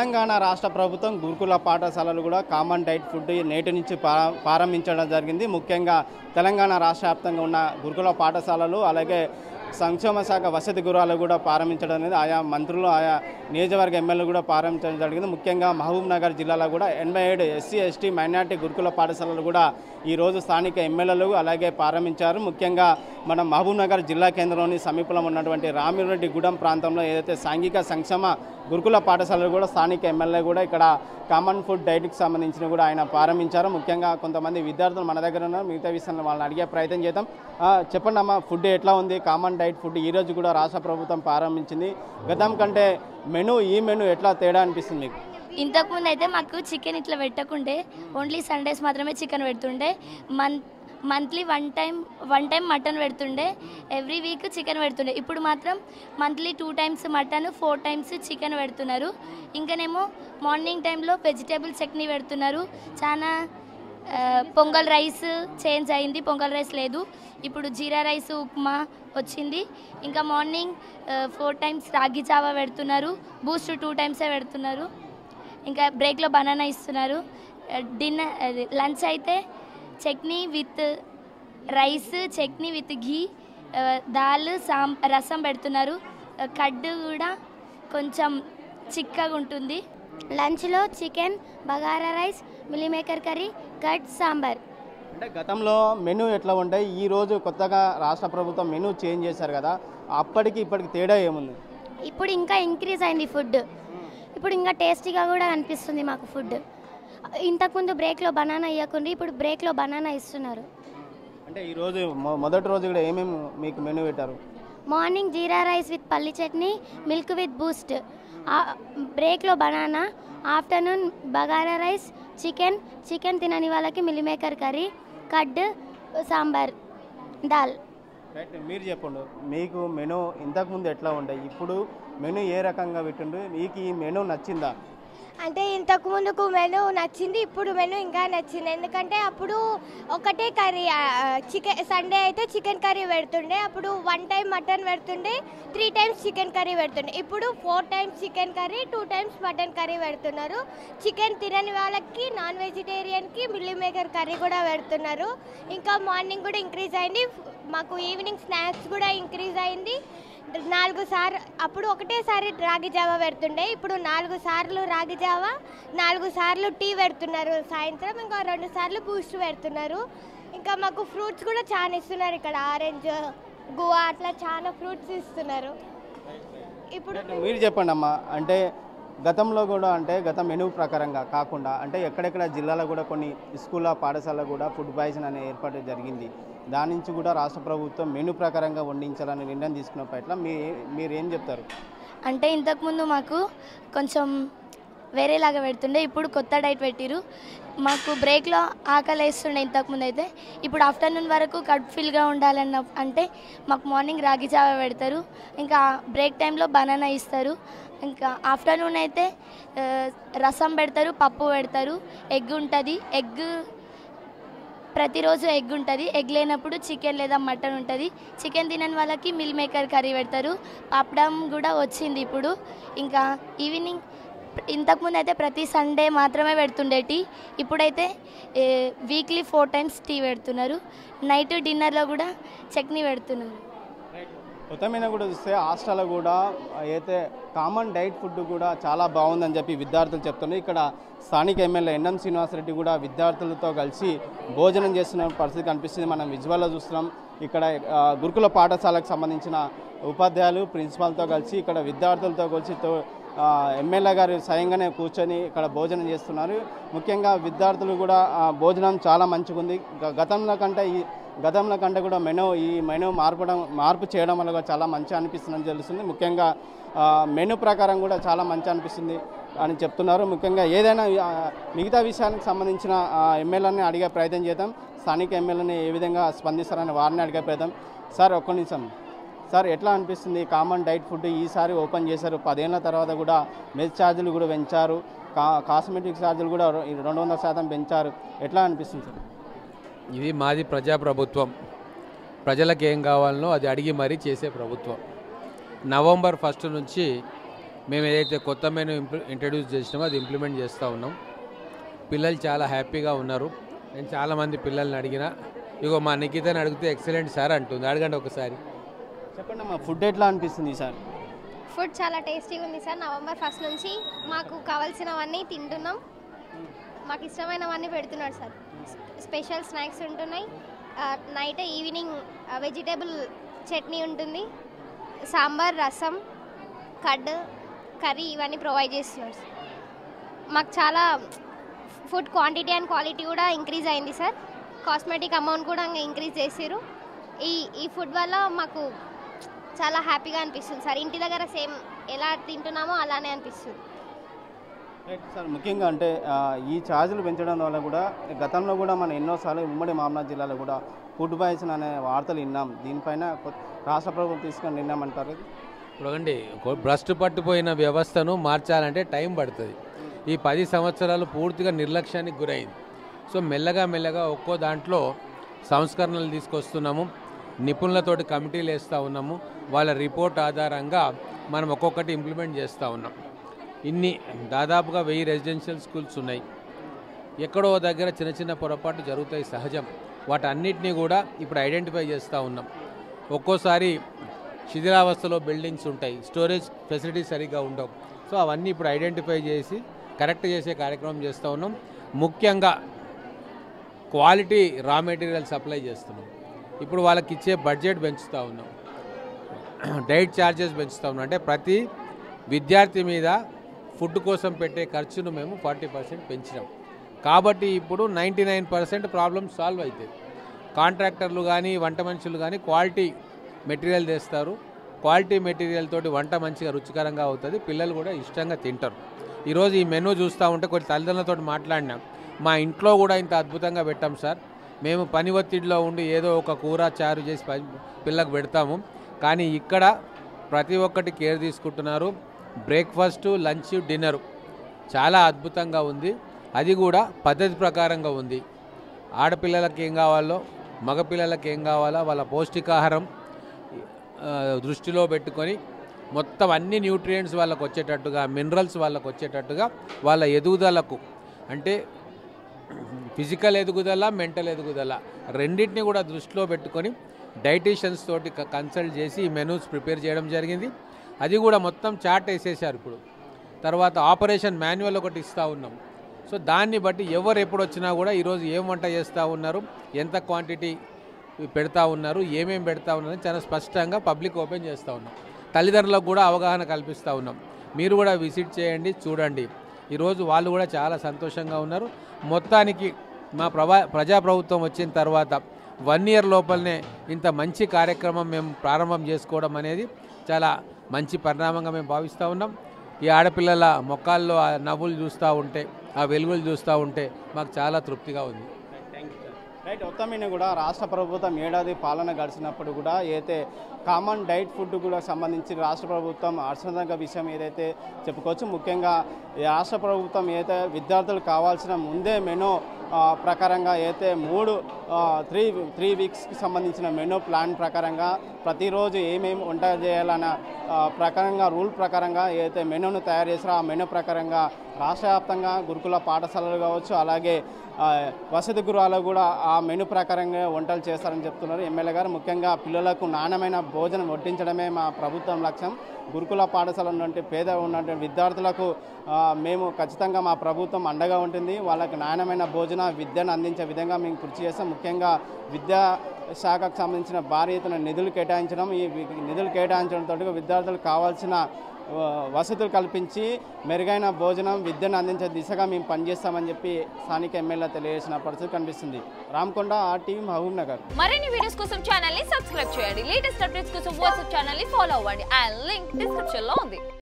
తెలంగాణ రాష్ట్ర ప్రభుత్వం గురుకుల పాఠశాలలు కూడా కామన్ డైట్ ఫుడ్ నేటి నుంచి ప్రారంభించడం జరిగింది. ముఖ్యంగా తెలంగాణ రాష్ట్ర వ్యాప్తంగా ఉన్న గురుకుల పాఠశాలలు అలాగే సంక్షేమ శాఖ వసతి గృహాలు కూడా ప్రారంభించడం అనేది ఆయా మంత్రులు ఆయా నియోజకవర్గ ఎమ్మెల్యేలు కూడా ప్రారంభించడం జరిగింది. ముఖ్యంగా మహబూబ్ నగర్ జిల్లాలో కూడా 87 ఎస్సీ ఎస్టీ మైనార్టీ గురుకుల పాఠశాలలు కూడా ఈరోజు స్థానిక ఎమ్మెల్యేలు అలాగే ప్రారంభించారు. ముఖ్యంగా మన మహబూబ్ నగర్ జిల్లా కేంద్రంలోని సమీపంలో ఉన్నటువంటి రామిరెడ్డిగూడెం ప్రాంతంలో ఏదైతే సాంఘిక సంక్షేమ గురుకుల పాఠశాలలు కూడా స్థానిక ఎమ్మెల్యే కూడా ఇక్కడ కామన్ ఫుడ్ డైట్కి సంబంధించిన కూడా ఆయన ప్రారంభించారు. ముఖ్యంగా కొంతమంది విద్యార్థులు మన దగ్గర ఉన్నారు, మిగతా విషయాలను వాళ్ళని అడిగే ప్రయత్నం చేద్దాం. చెప్పండి అమ్మా, ఫుడ్ ఎట్లా ఉంది? కామన్ డైట్ ఫుడ్ ఈరోజు కూడా రాష్ట్ర ప్రభుత్వం ప్రారంభించింది. గతం కంటే ఈ మెనూ ఎట్లా తేడా అనిపిస్తుంది మీకు? ఇంతకుముందు అయితే మాకు చికెన్ ఇట్లా పెట్టకుండే, ఓన్లీ సండేస్ మాత్రమే చికెన్ పెడుతుండే. మంత్లీ వన్ టైం మటన్ పెడుతుండే, ఎవ్రీ వీక్ చికెన్ పెడుతుండే. ఇప్పుడు మాత్రం monthly 2 times mutton, 4 times chicken పెడుతున్నారు. ఇంకనేమో మార్నింగ్ టైంలో వెజిటేబుల్ చట్నీ పెడుతున్నారు. చాలా పొంగల్ రైస్ చేంజ్ అయింది, పొంగల్ రైస్ లేదు, ఇప్పుడు జీరా రైస్ ఉప్మా వచ్చింది. ఇంకా మార్నింగ్ 4 times రాగి జావా పెడుతున్నారు, బూస్ట్ 2 times పెడుతున్నారు. ఇంకా బ్రేక్లో బనానా ఇస్తున్నారు. లంచ్ అయితే chutney with rice, chutney with ghee, dal, rasam పెడుతున్నారు. కడ్డు కూడా కొంచెం చిక్కగా ఉంటుంది. లంచ్లో chicken, bagara rice, meal maker curry, curd, sambar. అంటే గతంలో మెనూ ఎట్లా ఉంటాయి, ఈరోజు కొత్తగా రాష్ట్ర ప్రభుత్వం మెనూ చేంజ్ చేశారు కదా, అప్పటికి ఇప్పటికి తేడా ఏముంది? ఇప్పుడు ఇంకా ఇంక్రీజ్ అయింది ఫుడ్. ఇప్పుడు ఇంకా టేస్టీగా కూడా అనిపిస్తుంది మాకు ఫుడ్. ఇంతకుముందు బ్రేక్లో బనానా ఇవ్వకుండా ఇప్పుడు బ్రేక్లో బనానా ఇస్తున్నారు. అంటే ఈరోజు మొదటి రోజు కూడా ఏమేమి మీకు మెనూ పెట్టారు? మార్నింగ్ జీరా రైస్ విత్ పల్లి చట్నీ, మిల్క్ విత్ బూస్ట్, బ్రేక్లో banana, afternoon bagara rice, chicken తినని వాళ్ళకి meal maker curry, curd, sambar, dal. Right, మీరు చెప్పండి, మీకు మెనూ ఇంతకుముందు ఎట్లా ఉండే, ఇప్పుడు మెనూ ఏ రకంగా పెట్టిండ్రు, మీకు ఈ మెనూ నచ్చిందా? అంటే ఇంతకు ముందుకు మెనూ నచ్చింది, ఇప్పుడు మెనూ ఇంకా నచ్చింది. ఎందుకంటే అప్పుడు ఒకటే కర్రీ, చికెన్ సండే అయితే చికెన్ కర్రీ పెడుతుండే, అప్పుడు 1 time మటన్ పెడుతుండే, 3 times చికెన్ కర్రీ పెడుతుండే. ఇప్పుడు 4 times chicken curry, 2 times mutton curry పెడుతున్నారు. చికెన్ తినని వాళ్ళకి, నాన్ వెజిటేరియన్కి మిల్లీమేకర్ కర్రీ కూడా పెడుతున్నారు. ఇంకా మార్నింగ్ కూడా ఇంక్రీజ్ అయింది, మాకు ఈవినింగ్ స్నాక్స్ కూడా ఇంక్రీజ్ అయింది. 4 సార్లు, అప్పుడు ఒకటేసారి రాగి జావా పెడుతుండే, ఇప్పుడు 4 సార్లు రాగి జావా, 4 సార్లు టీ పెడుతున్నారు సాయంత్రం, ఇంకా 2 సార్లు బూస్ట్ పెడుతున్నారు. ఇంకా మాకు ఫ్రూట్స్ కూడా చాలా ఇస్తున్నారు ఇక్కడ, ఆరెంజ్, గువా, అట్లా చాలా ఫ్రూట్స్ ఇస్తున్నారు. ఇప్పుడు మీరు చెప్పండి అమ్మా, అంటే గతంలో కూడా అంటే గత మెనూ ప్రకారంగా కాకుండా అంటే ఎక్కడెక్కడ జిల్లాలో కూడా కొన్ని స్కూళ్ళ పాఠశాలలో కూడా ఫుడ్ పాయిజన్ అనే ఏర్పాటు జరిగింది. దాని నుంచి కూడా రాష్ట్ర ప్రభుత్వం మెనూ ప్రకారంగా వండించాలని నిర్ణయం తీసుకున్న పట్ల మీరు ఏం చెప్తారు? అంటే ఇంతకుముందు మాకు కొంచెం వేరేలాగా పెడుతుండే, ఇప్పుడు కొత్త డైట్ పెట్టిరు. మాకు బ్రేక్లో ఆకలి వేస్తుండే ఇంతకుముందు అయితే, ఇప్పుడు ఆఫ్టర్నూన్ వరకు కడుపు ఫిల్గా ఉండాలన్న అంటే మాకు మార్నింగ్ రాగి జావా పెడతారు, ఇంకా బ్రేక్ టైంలో బనానా ఇస్తారు. ఇంకా ఆఫ్టర్నూన్ అయితే రసం పెడతారు, పప్పు పెడతారు, ఎగ్ ఉంటుంది. ప్రతిరోజు ఎగ్ ఉంటుంది, ఎగ్ లేనప్పుడు చికెన్ లేదా మటన్ ఉంటుంది. చికెన్ తినని వాళ్ళకి మిల్ మేకర్ కర్రీ పెడతారు. పాపడం కూడా వచ్చింది ఇప్పుడు. ఇంకా ఈవినింగ్ ఇంతకుముందు అయితే ప్రతి సండే మాత్రమే పెడుతుండే టీ, ఇప్పుడైతే వీక్లీ 4 times టీ పెడుతున్నారు. నైట్ డిన్నర్లో కూడా చట్నీ పెడుతున్నారు. మొత్తమైన కూడా చూస్తే హాస్టల్లో కూడా అయితే కామన్ డైట్ ఫుడ్ కూడా చాలా బాగుందని చెప్పి విద్యార్థులు చెప్తున్నారు. ఇక్కడ స్థానిక ఎమ్మెల్యే ఎన్ఎం శ్రీనివాసరెడ్డి కూడా విద్యార్థులతో కలిసి భోజనం చేస్తున్న పరిస్థితి కనిపిస్తుంది. మనం విజువల్లో చూస్తున్నాం. ఇక్కడ గురుకుల పాఠశాలకు సంబంధించిన ఉపాధ్యాయులు, ప్రిన్సిపాల్తో కలిసి ఇక్కడ విద్యార్థులతో కలిసి ఎమ్మెల్యే గారు స్వయంగానే కూర్చొని ఇక్కడ భోజనం చేస్తున్నారు. ముఖ్యంగా విద్యార్థులు కూడా భోజనం చాలా మంచిగా ఉంది. గతంలో కంటే కూడా ఈ మెనూ మార్పు చేయడం వల్ల చాలా మంచి అనిపిస్తుందని తెలుస్తుంది. ముఖ్యంగా మెనూ ప్రకారం కూడా చాలా మంచి అనిపిస్తుంది అని చెప్తున్నారు. ముఖ్యంగా ఏదైనా మిగతా విషయానికి సంబంధించిన ఎమ్మెల్యేని అడిగే ప్రయత్నం చేద్దాం. స్థానిక ఎమ్మెల్యేని ఏ విధంగా స్పందిస్తారని వారిని అడిగే ప్రయత్నం. సార్, ఒక్క నిమిషం సార్, ఎట్లా అనిపిస్తుంది? కామన్ డైట్ ఫుడ్ ఈసారి ఓపెన్ చేశారు, 10 ఏళ్ల తర్వాత కూడా మెస్ ఛార్జీలు కూడా పెంచారు, కాస్మెటిక్ ఛార్జీలు కూడా 200% పెంచారు. ఎట్లా అనిపిస్తుంది సార్? ఇది మాది ప్రజాప్రభుత్వం, ప్రజలకు ఏం కావాలనో అది అడిగి మరీ చేసే ప్రభుత్వం. నవంబర్ 1 నుంచి మేము ఏదైతే కొత్త మెనూ ఇంట్రడ్యూస్ చేసినామో అది ఇంప్లిమెంట్ చేస్తూ ఉన్నాం. పిల్లలు చాలా హ్యాపీగా ఉన్నారు. నేను చాలామంది పిల్లల్ని అడిగిన, ఇగో మా నిఖితని అడిగితే ఎక్సలెంట్ సార్ అంటుంది. అడగండి ఒకసారి. చెప్పండి అమ్మా, ఫుడ్ ఎట్లా అనిపిస్తుంది సార్? ఫుడ్ చాలా టేస్టీగా ఉంది సార్. నవంబర్ 1 నుంచి మాకు కావాల్సినవన్నీ తింటున్నాం. మాకు ఇష్టమైనవన్నీ పెడుతున్నాడు సార్. స్పెషల్ స్నాక్స్ ఉంటున్నాయి. నైట్ ఈవినింగ్ వెజిటేబుల్ చట్నీ ఉంటుంది, సాంబార్, రసం, కర్డ్, కర్రీ ఇవన్నీ ప్రొవైడ్ చేస్తున్నాడు సార్. మాకు చాలా ఫుడ్ క్వాంటిటీ అండ్ క్వాలిటీ కూడా ఇంక్రీజ్ అయింది సార్. కాస్మెటిక్ అమౌంట్ కూడా ఇంక్రీజ్ చేసారు. ఈ ఫుడ్ వల్ల మాకు చాలా హ్యాపీగా అనిపిస్తుంది సార్. ఇంటి దగ్గర సేమ్ ఎలా తింటున్నామో అలానే అనిపిస్తుంది. రైట్ సార్, ముఖ్యంగా అంటే ఈ ఛార్జీలు పెంచడం వల్ల కూడా గతంలో కూడా మనం ఎన్నోసార్లు ఉమ్మడి మామనాథ్ జిల్లాలో కూడా ఫుడ్ పాయిజన్ అనే వార్తలు విన్నాం. దీనిపైన రాష్ట్ర ప్రభుత్వం తీసుకొని విన్నామంటారు. చూడండి, భ్రష్టు పట్టుపోయిన వ్యవస్థను మార్చాలంటే టైం పడుతుంది. ఈ 10 సంవత్సరాలు పూర్తిగా నిర్లక్ష్యానికి గురైంది. సో మెల్లగా ఒక్కో దాంట్లో సంస్కరణలు తీసుకొస్తున్నాము. నిపుణులతోటి కమిటీలు వేస్తూ ఉన్నాము. వాళ్ళ రిపోర్ట్ ఆధారంగా మనం ఒక్కొక్కటి ఇంప్లిమెంట్ చేస్తూ ఉన్నాం. దాదాపుగా 1000 రెసిడెన్షియల్ స్కూల్స్ ఉన్నాయి. ఎక్కడో దగ్గర చిన్న పొరపాటు జరుగుతాయి, సహజం. వాటన్నిటినీ కూడా ఇప్పుడు ఐడెంటిఫై చేస్తూ ఉన్నాం. ఒక్కోసారి శిథిలావస్థలో బిల్డింగ్స్ ఉంటాయి, స్టోరేజ్ ఫెసిలిటీస్ సరిగ్గా ఉండవు. సో అవన్నీ ఇప్పుడు ఐడెంటిఫై చేసి కరెక్ట్ చేసే కార్యక్రమం చేస్తూ ఉన్నాం. ముఖ్యంగా క్వాలిటీ రా మెటీరియల్ సప్లై చేస్తున్నాం. ఇప్పుడు వాళ్ళకి ఇచ్చే బడ్జెట్ పెంచుతూ ఉన్నాం, డైట్ ఛార్జెస్ పెంచుతూ ఉన్నాం. అంటే ప్రతి విద్యార్థి మీద ఫుడ్ కోసం పెట్టే ఖర్చును మేము 40% పెంచినాం. కాబట్టి ఇప్పుడు 99% ప్రాబ్లమ్ సాల్వ్ అవుతుంది. కాంట్రాక్టర్లు కానీ వంట మనుషులు కానీ క్వాలిటీ మెటీరియల్ తెస్తారు. క్వాలిటీ మెటీరియల్ తోటి వంట మంచిగా రుచికరంగా అవుతుంది. పిల్లలు కూడా ఇష్టంగా తింటారు. ఈరోజు ఈ మెనూ చూస్తూ ఉంటే కొన్ని తల్లిదండ్రులతో మాట్లాడినాం. మా ఇంట్లో కూడా ఇంత అద్భుతంగా పెట్టాం సార్. మేము పని ఒత్తిడిలో ఉండి ఏదో ఒక కూర చారు చేసి పిల్లకు పెడతాము, కానీ ఇక్కడ ప్రతి ఒక్కటి కేర్ తీసుకుంటున్నారు. బ్రేక్ఫాస్ట్, లంచ్, డిన్నర్ చాలా అద్భుతంగా ఉంది. అది కూడా పద్ధతి ప్రకారంగా ఉంది. ఆడపిల్లలకి ఏం కావాలో, మగపిల్లలకి ఏం కావాలో వాళ్ళ పౌష్టికాహారం దృష్టిలో పెట్టుకొని మొత్తం అన్ని న్యూట్రియంట్స్ వాళ్ళకు వచ్చేటట్టుగా, మినరల్స్ వాళ్ళకు వచ్చేటట్టుగా, వాళ్ళ ఎదుగుదలకు అంటే ఫిజికల్ ఎదుగుదల, మెంటల్ ఎదుగుదల రెండింటిని కూడా దృష్టిలో పెట్టుకొని డైటీషియన్స్ తోటి కన్సల్ట్ చేసి ఈ మెనూస్ ప్రిపేర్ చేయడం జరిగింది. అది కూడా మొత్తం చార్ట్ వేసేసారు. ఇప్పుడు తర్వాత ఆపరేషన్ మాన్యువల్ ఒకటి ఇస్తూ ఉన్నాం. సో దాన్ని బట్టి ఎవరు ఎప్పుడు వచ్చినా కూడా ఈరోజు ఏం వంట చేస్తూ ఉన్నారు, ఎంత క్వాంటిటీ పెడతా ఉన్నారు, ఏమేమి పెడతా ఉన్నారు చాలా స్పష్టంగా పబ్లిక్ ఓపెన్ చేస్తూ ఉన్నాం. తల్లిదండ్రులకు కూడా అవగాహన కల్పిస్తూ ఉన్నాం. మీరు కూడా విజిట్ చేయండి, చూడండి. ఈరోజు వాళ్ళు కూడా చాలా సంతోషంగా ఉన్నారు. మొత్తానికి మా ప్రజాప్రభుత్వం వచ్చిన తర్వాత 1 year లోపలనే ఇంత మంచి కార్యక్రమం మేము ప్రారంభం చేసుకోవడం అనేది చాలా మంచి పరిణామంగా మేము భావిస్తూ ఉన్నాం. ఈ ఆడపిల్లల మొక్కల్లో ఆ నవ్వులు చూస్తూ ఉంటే, ఆ వెలుగులు చూస్తూ ఉంటే మాకు చాలా తృప్తిగా ఉంది. రైట్, మొత్తం మీద కూడా రాష్ట్ర ప్రభుత్వం ఏడాది పాలన గడిచినప్పుడు కూడా ఏదైతే కామన్ డైట్ ఫుడ్ కూడా సంబంధించి రాష్ట్ర ప్రభుత్వం హర్షణంగా విషయం ఏదైతే చెప్పుకోవచ్చు. ముఖ్యంగా ఈ రాష్ట్ర ప్రభుత్వం ఏదైతే విద్యార్థులకు కావాల్సిన ముందే మెనూ ప్రకారంగా అయితే 3 వీక్స్కి సంబంధించిన మెనూ ప్లాన్ ప్రకారంగా ప్రతిరోజు ఏమేమి వంట చేయాలన్న ప్రకారంగా రూల్ ప్రకారంగా ఏదైతే మెనూను తయారు చేస్తారో ఆ మెనూ ప్రకారంగా రాష్ట్ర వ్యాప్తంగా గురుకుల పాఠశాలలు కావచ్చు, అలాగే వసతి గృహాలు కూడా ఆ మెనూ ప్రకారంగా వంటలు చేస్తారని చెప్తున్నారు ఎమ్మెల్యే గారు. ముఖ్యంగా పిల్లలకు నాణ్యమైన భోజనం వడ్డించడమే మా ప్రభుత్వం లక్ష్యం. గురుకుల పాఠశాల ఉన్నటువంటి పేద ఉన్నటువంటి విద్యార్థులకు మేము ఖచ్చితంగా మా ప్రభుత్వం అండగా ఉంటుంది. వాళ్ళకి నాణ్యమైన భోజన విద్యను అందించే విధంగా మేము కృషి చేస్తాం. ముఖ్యంగా విద్యా శాఖకు సంబంధించిన భారీ ఎత్తున నిధులు కేటాయించడం, ఈ నిధులు కేటాయించడంతో విద్యార్థులకు కావాల్సిన వసతులు కల్పించి మెరుగైన భోజనం విద్యను అందించే దిశగా మేము పనిచేస్తామని చెప్పి స్థానిక ఎమ్మెల్యే తెలియజేసిన పరిస్థితి కనిపిస్తుంది. రామకొండ, RTV, మహబూబ్ నగర్. మరిన్ని వీడియోస్ కోసం ఛానల్ ని సబ్స్క్రైబ్ చేయండి. లేటెస్ట్ అప్డేట్స్ కోసం వాట్సాప్ ఛానల్ ని ఫాలో అవ్వండి. ఆ లింక్ డిస్క్రిప్షన్ లో ఉంది.